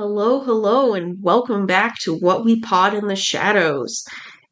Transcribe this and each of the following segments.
Hello, hello, and welcome back to What We Pod in the Shadows,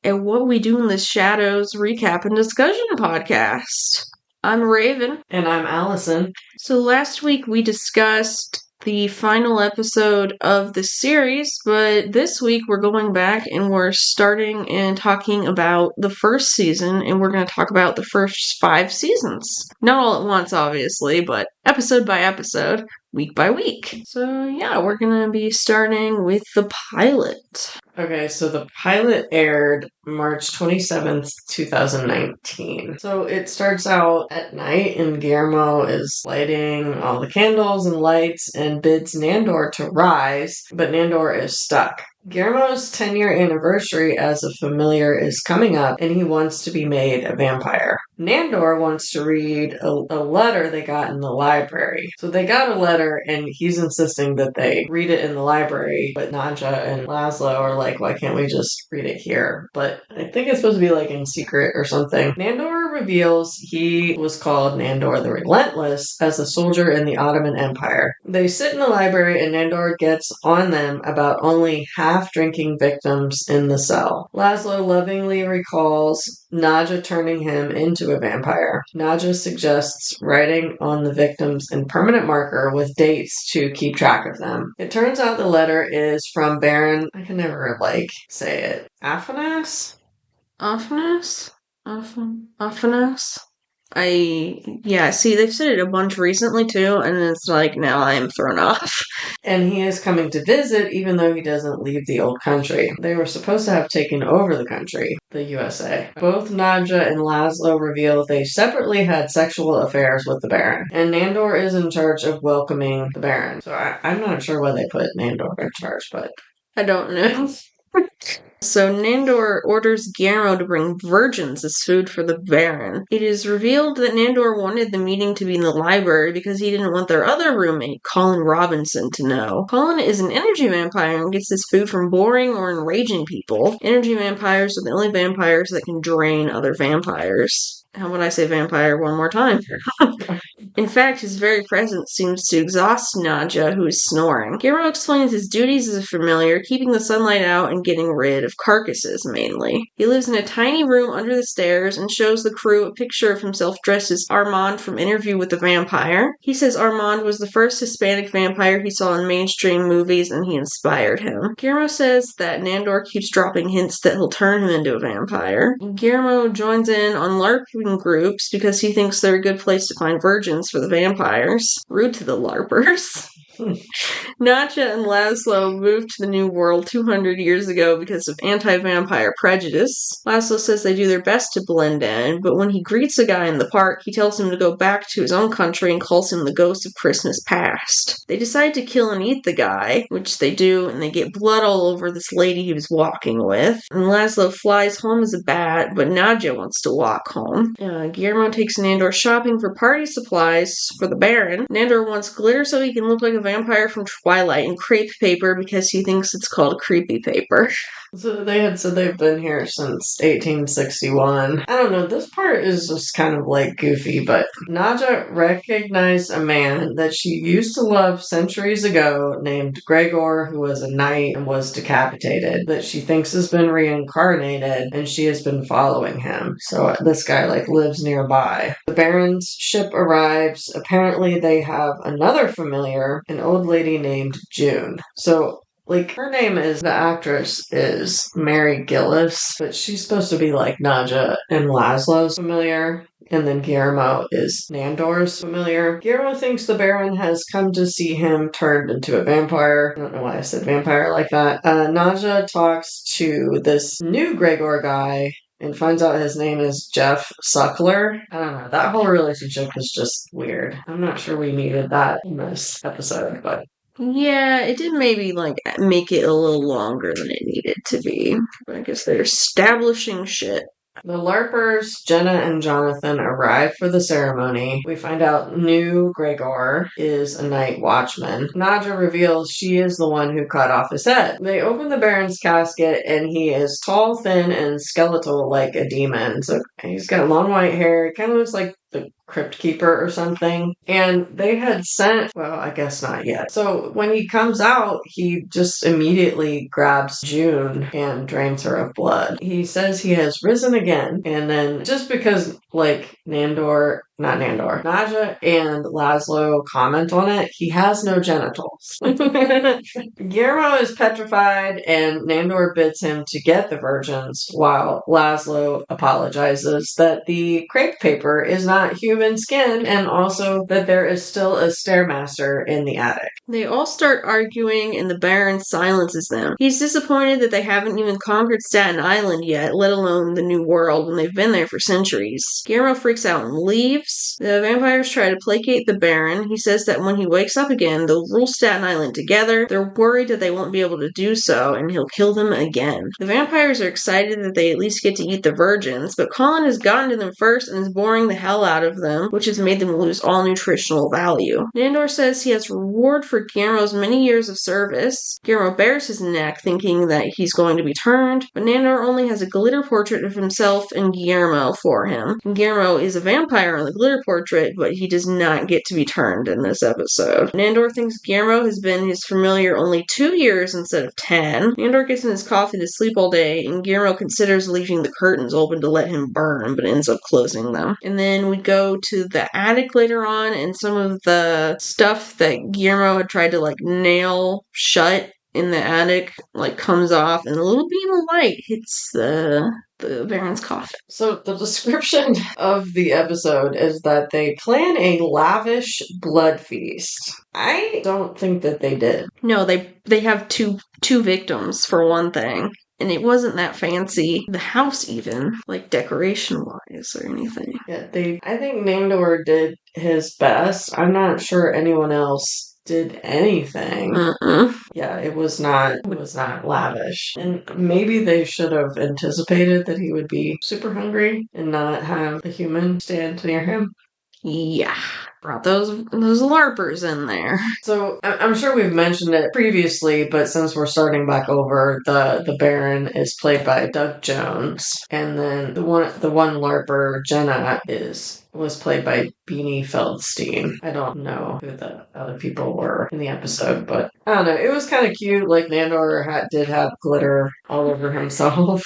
and What We Do in the Shadows recap and discussion podcast. I'm Raven. And I'm Alison. So last week we discussed the final episode of the series, but this week we're going back and we're starting and talking about the first season, and we're going to talk about the first 5 seasons. Not all at once, obviously, but episode by episode, week by week. So yeah, we're going to be starting with the pilot. Okay, so the pilot aired March 27th, 2019. So it starts out at night, and Guillermo is lighting all the candles and lights and bids Nandor to rise, but Nandor is stuck. Guillermo's 10-year anniversary as a familiar is coming up, and he wants to be made a vampire. Nandor wants to read a letter they got in the library. So they got a letter, and he's insisting that they read it in the library, but Nadja and Laszlo are like, why can't we just read it here? But I think it's supposed to be like in secret or something. Nandor reveals he was called Nandor the Relentless as a soldier in the Ottoman Empire. They sit in the library, and Nandor gets on them about only half-drinking victims in the cell. Laszlo lovingly recalls Nadja turning him into a vampire. Nadja suggests writing on the victims in permanent marker with dates to keep track of them. It turns out the letter is from Baron, I can never, say it, Aphanas? Aphanas? Aphanas? See, they've said it a bunch recently too, and it's like, now I am thrown off. And he is coming to visit even though he doesn't leave the old country. They were supposed to have taken over the country, the USA. Both Nadja and Laszlo reveal they separately had sexual affairs with the Baron, and Nandor is in charge of welcoming the Baron. So I'm not sure why they put Nandor in charge, but I don't know. So Nandor orders Guillermo to bring virgins as food for the Baron. It is revealed that Nandor wanted the meeting to be in the library because he didn't want their other roommate, Colin Robinson, to know. Colin is an energy vampire and gets his food from boring or enraging people. Energy vampires are the only vampires that can drain other vampires. How would I say vampire one more time? In fact, his very presence seems to exhaust Nadja, who is snoring. Guillermo explains his duties as a familiar, keeping the sunlight out and getting rid of carcasses, mainly. He lives in a tiny room under the stairs and shows the crew a picture of himself dressed as Armand from Interview with the Vampire. He says Armand was the first Hispanic vampire he saw in mainstream movies and he inspired him. Guillermo says that Nandor keeps dropping hints that he'll turn him into a vampire. Guillermo joins in on LARPing groups because he thinks they're a good place to find virgins for the vampires. Rude to the LARPers. Nadja and Laszlo moved to the New World 200 years ago because of anti-vampire prejudice. Laszlo says they do their best to blend in, but when he greets a guy in the park, he tells him to go back to his own country and calls him the ghost of Christmas past. They decide to kill and eat the guy, which they do, and they get blood all over this lady he was walking with. And Laszlo flies home as a bat, but Nadja wants to walk home. Guillermo takes Nandor shopping for party supplies for the Baron. Nandor wants glitter so he can look like a vampire from Twilight and crepe paper because he thinks it's called creepy paper. So they had said they've been here since 1861. I don't know, this part is just kind of goofy, but Nadja recognized a man that she used to love centuries ago named Gregor, who was a knight and was decapitated, that she thinks has been reincarnated, and she has been following him. So this guy lives nearby. The Baron's ship arrives. Apparently they have another familiar, an old lady named June. So her name is, the actress is Mary Gillis, but she's supposed to be Nadja and Laszlo's familiar, and then Guillermo is Nandor's familiar. Guillermo thinks the Baron has come to see him turned into a vampire. I don't know why I said vampire like that. Nadja talks to this new Gregor guy and finds out his name is Jeff Suckler. I don't know, that whole relationship was just weird. I'm not sure we needed that in this episode, but yeah, it did maybe make it a little longer than it needed to be. But I guess they're establishing shit. The LARPers, Jenna and Jonathan, arrive for the ceremony. We find out new Gregor is a night watchman. Nadja reveals she is the one who cut off his head. They open the Baron's casket, and he is tall, thin, and skeletal like a demon. So he's got long white hair. It kind of looks like the crypt keeper or something. And they had sent, well, I guess not yet. So when he comes out, he just immediately grabs June and drains her of blood. He says he has risen again. And then just because, like, Naja and Laszlo comment on it, he has no genitals. Guillermo is petrified, and Nandor bids him to get the virgins, while Laszlo apologizes that the crepe paper is not human skin, and also that there is still a stairmaster in the attic. They all start arguing, and the Baron silences them. He's disappointed that they haven't even conquered Staten Island yet, let alone the New World, when they've been there for centuries. Guillermo freaks out and leaves. The vampires try to placate the Baron. He says that when he wakes up again, they'll rule Staten Island together. They're worried that they won't be able to do so, and he'll kill them again. The vampires are excited that they at least get to eat the virgins, but Colin has gotten to them first and is boring the hell out of them, which has made them lose all nutritional value. Nandor says he has reward for Guillermo's many years of service. Guillermo bares his neck, thinking that he's going to be turned, but Nandor only has a glitter portrait of himself and Guillermo for him. Guillermo is a vampire on the glitter portrait, but he does not get to be turned in this episode. Nandor thinks Guillermo has been his familiar only 2 years instead of 10. Nandor gets in his coffin to sleep all day, and Guillermo considers leaving the curtains open to let him burn, but ends up closing them. And then we go to the attic later on, and some of the stuff that Guillermo had tried to nail shut in the attic comes off, and a little beam of light hits the Baron's coffin. So the description of the episode is that they plan a lavish blood feast. I don't think that they did. No, they have two victims for one thing. And it wasn't that fancy. The house even, decoration-wise or anything. Yeah, I think Nandor did his best. I'm not sure anyone else did anything. Yeah, it was not lavish. And maybe they should have anticipated that he would be super hungry and not have a human stand near him. Yeah, brought those LARPers in there. So I'm sure we've mentioned it previously, but since we're starting back over, the Baron is played by Doug Jones, and then the one LARPer, Jenna, was played by Beanie Feldstein. I don't know who the other people were in the episode, but I don't know. It was kind of cute. Nandor did have glitter all over himself.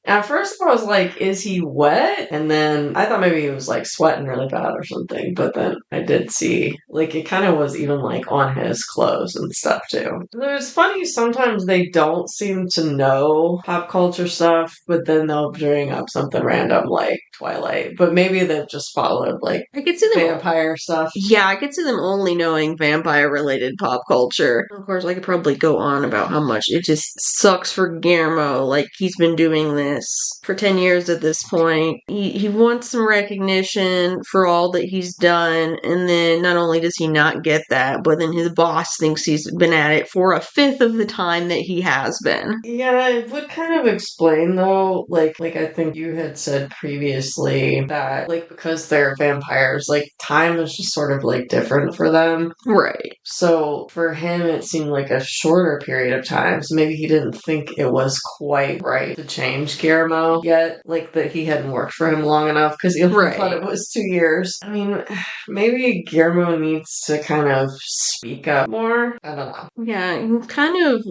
At first I was like, is he wet? And then I thought maybe he was sweating really bad or something. But then I did see, it kind of was even on his clothes and stuff too. It's funny, sometimes they don't seem to know pop culture stuff, but then they'll bring up something random like Twilight. But maybe they've just followed I could see them vampire stuff. Yeah, I could see them only knowing vampire related pop culture. Of course, I could probably go on about how much it just sucks for Guillermo. He's been doing this for 10 years at this point. He wants some recognition for all that he's done, and then not only does he not get that, but then his boss thinks he's been at it for a fifth of the time that he has been. Yeah, it would kind of explain though, like I think you had said previously that because they're vampires, time is just sort of different for them. Right. So for him it seemed like a shorter period of time. So maybe he didn't think it was quite right to change Guillermo yet, that he hadn't worked for him long enough because he only thought it was 2 years. I mean, maybe Guillermo needs to kind of speak up more. I don't know. Yeah, he's kind of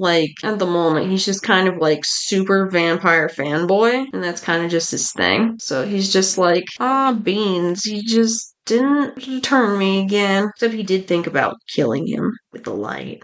at the moment, he's just kind of super vampire fanboy, and that's kind of just his thing. So he's just beans, he just didn't turn me again. Except he did think about killing him with the light.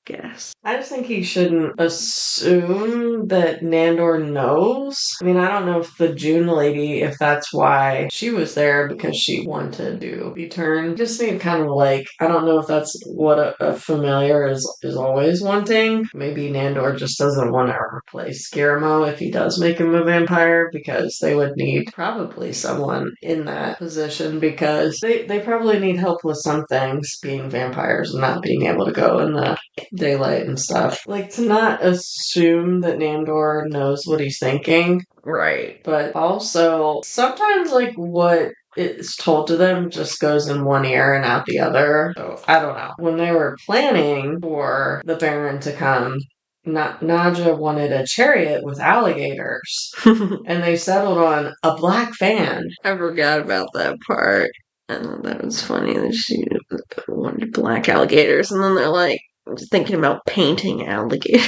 Guess. I just think he shouldn't assume that Nandor knows. I mean, I don't know if the June lady, if that's why she was there because she wanted to be turned. I just think kind of I don't know if that's what a familiar is always wanting. Maybe Nandor just doesn't want to replace Guillermo if he does make him a vampire, because they would need probably someone in that position, because they probably need help with some things, being vampires and not being able to go in the daylight and stuff. To not assume that Nandor knows what he's thinking. Right. But also, sometimes, what is told to them just goes in one ear and out the other. So, I don't know. When they were planning for the Baron to come, Naja wanted a chariot with alligators, and they settled on a black van. I forgot about that part. And that was funny that she wanted black alligators, and then they're like thinking about painting alligators.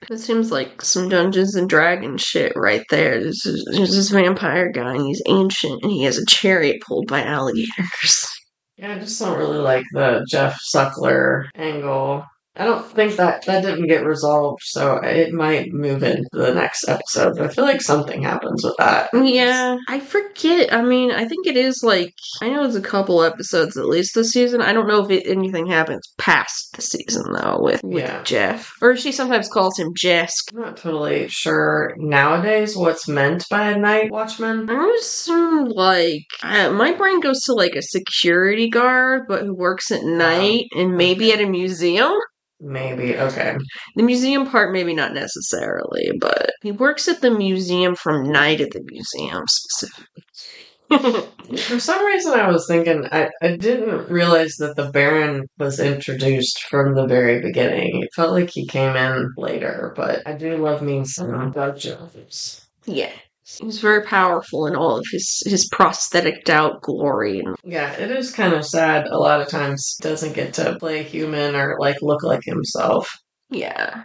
It seems like some Dungeons and Dragons shit right there. There's this vampire guy, and he's ancient, and he has a chariot pulled by alligators. Yeah, I just don't really like the Jeff Suckler angle. I don't think that didn't get resolved, so it might move into the next episode. But I feel like something happens with that. Yeah, I forget. I mean, I think it is like, I know it's a couple episodes at least this season. I don't know if anything happens past the season, though, with Yeah. Jeff. Or she sometimes calls him Jesk. I'm not totally sure nowadays what's meant by a night watchman. I would assume, like, my brain goes to, like, a security guard, but who works at night and maybe at a museum. Maybe, okay. The museum part, maybe not necessarily, but he works at the museum from night at the museum specifically. For some reason, I was thinking, I didn't realize that the Baron was introduced from the very beginning. It felt like he came in later, but I do love me some Doug Jones. Yeah. He's very powerful in all of his prosthetic out glory. Yeah, it is kind of sad a lot of times he doesn't get to play human or like look like himself. Yeah.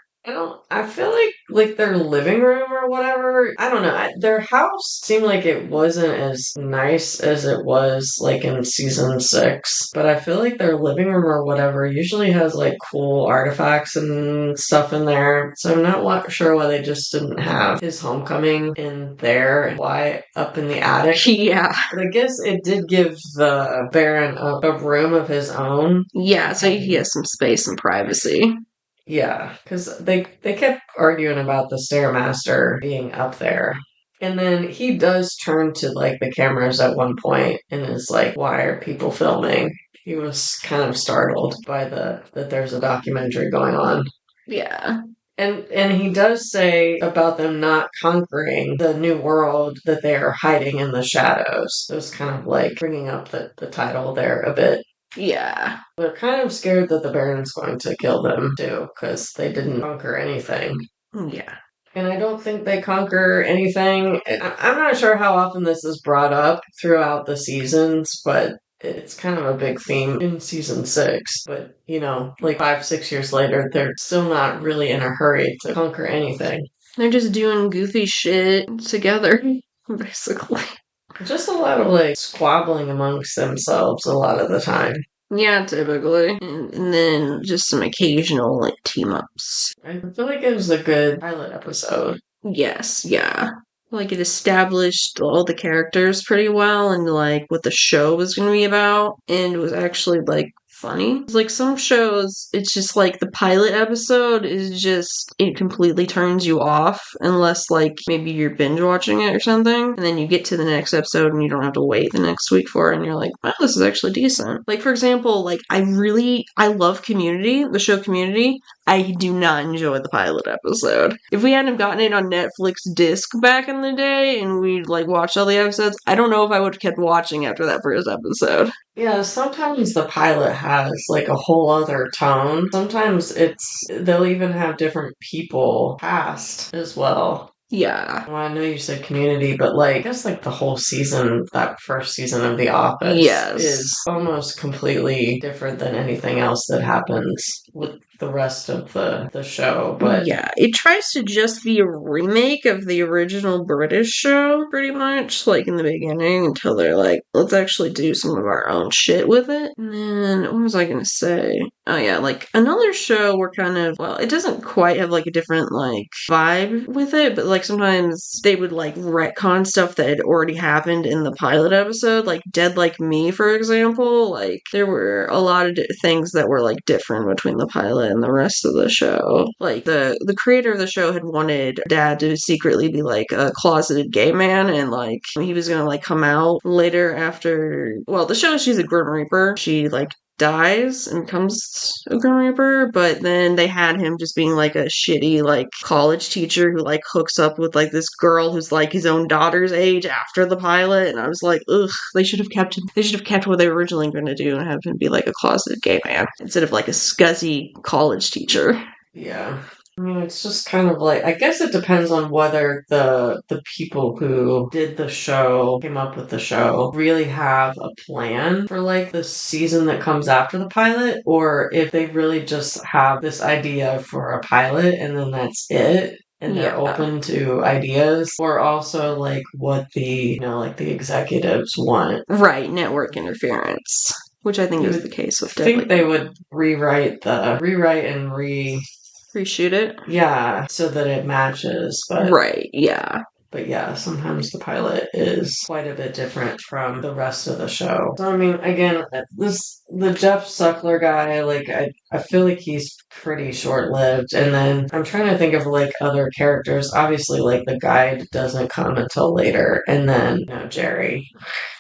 I feel like their living room or whatever, I don't know. Their house seemed like it wasn't as nice as it was like in season 6, but I feel like their living room or whatever usually has like cool artifacts and stuff in there. So I'm not sure why they just didn't have his homecoming in there and why up in the attic. Yeah. But I guess it did give the Baron a room of his own. Yeah, so he has some space and privacy. Yeah, because they kept arguing about the Stairmaster being up there. And then he does turn to like the cameras at one point and is like, why are people filming? He was kind of startled by that there's a documentary going on. Yeah. And he does say about them not conquering the new world that they are hiding in the shadows. So it's kind of like bringing up the title there a bit. Yeah. They're kind of scared that the Baron's going to kill them, too, because they didn't conquer anything. Yeah. And I don't think they conquer anything. I'm not sure how often this is brought up throughout the seasons, but it's kind of a big theme in season 6. But, like 5-6 years later, they're still not really in a hurry to conquer anything. They're just doing goofy shit together, basically. Just a lot of, like, squabbling amongst themselves a lot of the time. Yeah, typically. And then just some occasional, like, team-ups. I feel like it was a good pilot episode. Yes, yeah. Like, it established all the characters pretty well and, like, what the show was going to be about. And it was actually, like, funny. Like, some shows, it's just, like, the pilot episode is just, it completely turns you off unless, like, maybe you're binge watching it or something. And then you get to the next episode and you don't have to wait the next week for it. And you're like, wow, this is actually decent. Like, for example, like, I love Community, the show Community. I do not enjoy the pilot episode. If we hadn't gotten it on Netflix disc back in the day and we like watched all the episodes, I don't know if I would have kept watching after that first episode. Yeah, sometimes the pilot has like a whole other tone. Sometimes they'll even have different people cast as well. Yeah. Well, I know you said Community, but like, I guess like the whole season, that first season of The Office is almost completely different than anything else that happens with the rest of the show. But yeah, it tries to just be a remake of the original British show, pretty much, like in the beginning, until they're like, let's actually do some of our own shit with it. And then, what was I gonna say? Oh yeah, like another show where kind of, well, it doesn't quite have like a different like vibe with it, but like sometimes they would like retcon stuff that had already happened in the pilot episode, like Dead Like Me, for example. Like there were a lot of things that were like different between the pilot and the rest of the show. Like the creator of the show had wanted Dad to secretly be like a closeted gay man, and like he was gonna like come out later after, well, the show, she's a Grim Reaper. She like dies and becomes a Grim Reaper, but then they had him just being like a shitty like college teacher who like hooks up with like this girl who's like his own daughter's age after the pilot, and I was like, ugh, they should have kept what they were originally going to do and have him be like a closeted gay man instead of like a scuzzy college teacher. Yeah. I mean, it's just kind of like, I guess it depends on whether the people who did the show, came up with the show, really have a plan for like the season that comes after the pilot, or if they really just have this idea for a pilot and then that's it. And they're Yeah. open to ideas, or also like what like the executives want. Right, network interference, which I think You is the would case with think Deadly. they would rewrite and Reshoot it? yeah, so that it matches, Right, yeah. but yeah, sometimes the pilot is quite a bit different from the rest of the show. So I mean, again, the Jeff Suckler guy, like I feel like he's pretty short lived. And then I'm trying to think of like other characters. Obviously, like the guide doesn't come until later, and then Jerry.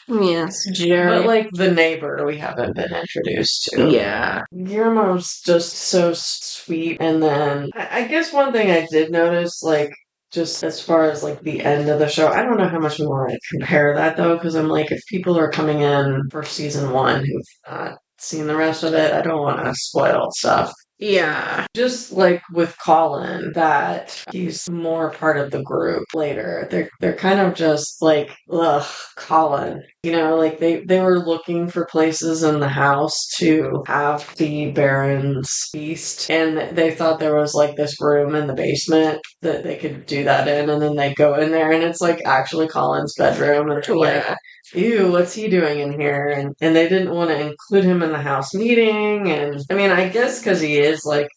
Yes, But Jerry. like the neighbor, we haven't been introduced to. Yeah. Guillermo's just so sweet. And then I guess one thing I did notice, like, just as far as like the end of the show, I don't know how much we want to compare that though, because I'm like, if people are coming in for season one who've not seen the rest of it, I don't want to spoil stuff. Yeah. Just like with Colin, that he's more part of the group later. They're kind of just like, ugh, Colin. Like they were looking for places in the house to have the Baron's feast, and they thought there was like this room in the basement that they could do that in, and then they go in there, and it's like actually Colin's bedroom, and they're like, ew, what's he doing in here? And they didn't want to include him in the house meeting. And I mean, I guess because he is like,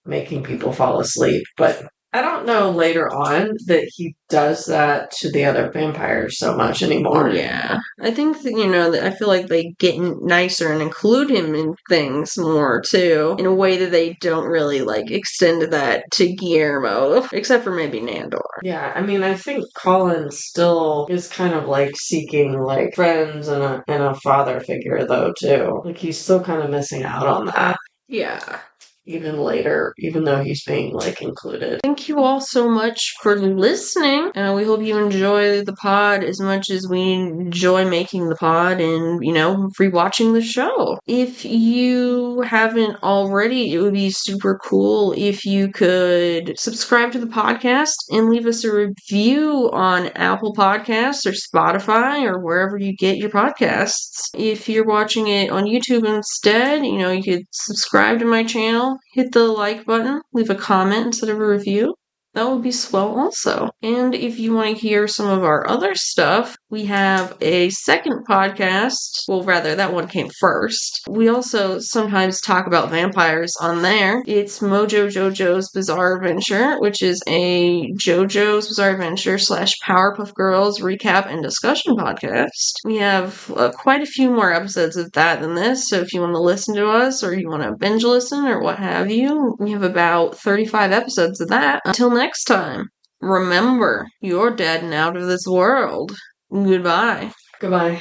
making people fall asleep. But I don't know later on that he does that to the other vampires so much anymore. Yeah. I think that, that I feel like they get nicer and include him in things more too, in a way that they don't really like extend that to Guillermo, except for maybe Nandor. Yeah, I mean, I think Colin still is kind of like seeking like friends and a father figure though too. Like he's still kind of missing out on that. Yeah. Even later, even though he's being like included. Thank you all so much for listening. We hope you enjoy the pod as much as we enjoy making the pod and, rewatching the show. If you haven't already, it would be super cool if you could subscribe to the podcast and leave us a review on Apple Podcasts or Spotify or wherever you get your podcasts. If you're watching it on YouTube instead, you could subscribe to my channel, hit the like button, leave a comment instead of a review. That would be swell also. And if you want to hear some of our other stuff, we have a second podcast. Well, rather, that one came first. We also sometimes talk about vampires on there. It's Mojo Jojo's Bizarre Adventure, which is a JoJo's Bizarre Adventure / Powerpuff Girls recap and discussion podcast. We have quite a few more episodes of that than this, so if you want to listen to us or you want to binge listen or what have you, we have about 35 episodes of that. Until next time, remember, you're dead and out of this world. Goodbye. Goodbye.